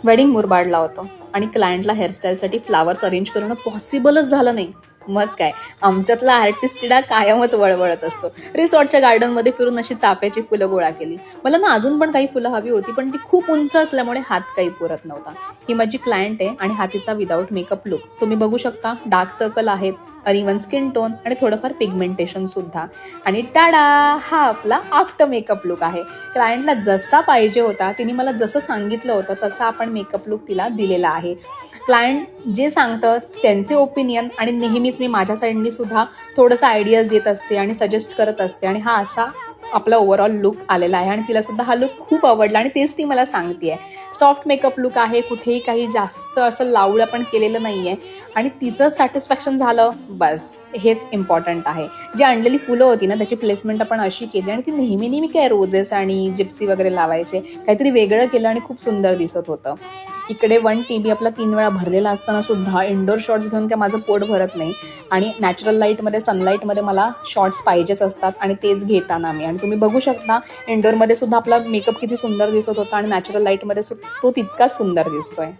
Wedding मुरबाडला होतं आणि क्लायंटला हेअरस्टाईलसाठी फ्लावर्स अरेंज करणं पॉसिबलच झालं नाही. मग काय, आमच्यातला आर्टिस्टिडा कायमच वळवळत असतो. रिसॉर्टच्या गार्डनमध्ये फिरून अशी चाफ्याची फुलं गोळा केली. मला ना अजून पण काही फुलं हवी होती, पण ती खूप उंच असल्यामुळे हात काही पुरत नव्हता. ही माझी क्लायंट आहे आणि हा तिचा विदाऊट मेकअप लुक. तुम्ही बघू शकता, डार्क सर्कल आहेत, अनइवन स्किन टोन आणि थोडंफार पिगमेंटेशन सुद्धा. आणि टाडा, हा आपला आफ्टर मेकअप लुक आहे. क्लायंटला जसा पाहिजे होता, तिने मला जसं सांगितलं होतं तसा आपण मेकअप लुक तिला दिलेला आहे. क्लायंट जे सांगतं त्यांचे ओपिनियन आणि नेहमीच मी माझ्या साईडनी सुद्धा थोडंसं आयडियाज देत असते आणि सजेस्ट करत असते आणि हा असा आपला ओव्हरऑल लुक आलेला आहे आणि तिला सुद्धा हा लुक खूप आवडला आणि तेच ती मला सांगते आहे. सॉफ्ट मेकअप लुक आहे, कुठेही काही जास्त असं लावलं पण केलेलं नाही आहे आणि तिचं सॅटिस्फॅक्शन झालं, बस हेच इम्पॉर्टंट आहे. जी आणलेली फुलं होती ना त्याची प्लेसमेंट आपण अशी केली आणि ती नेहमी काय रोजेस आणि जिप्सी वगैरे लावायचे, काहीतरी वेगळं केलं आणि खूप सुंदर दिसत होतं. इकडे 1 TB आपला 3 वेळा भरलेला असताना सुद्धा इंडोर शॉट्स घेऊन काय माझं पोट भरत नाही आणि नॅचरल लाईटमध्ये सनलाईटमध्ये मला शॉर्ट्स पाहिजेच असतात आणि तेच घेताना मी. आणि तुम्ही बघू शकता इंडोरमध्ये सुद्धा आपला मेकअप किती सुंदर दिसत होता आणि नॅचरल लाईटमध्ये तो तितकाच सुंदर दिसतोय.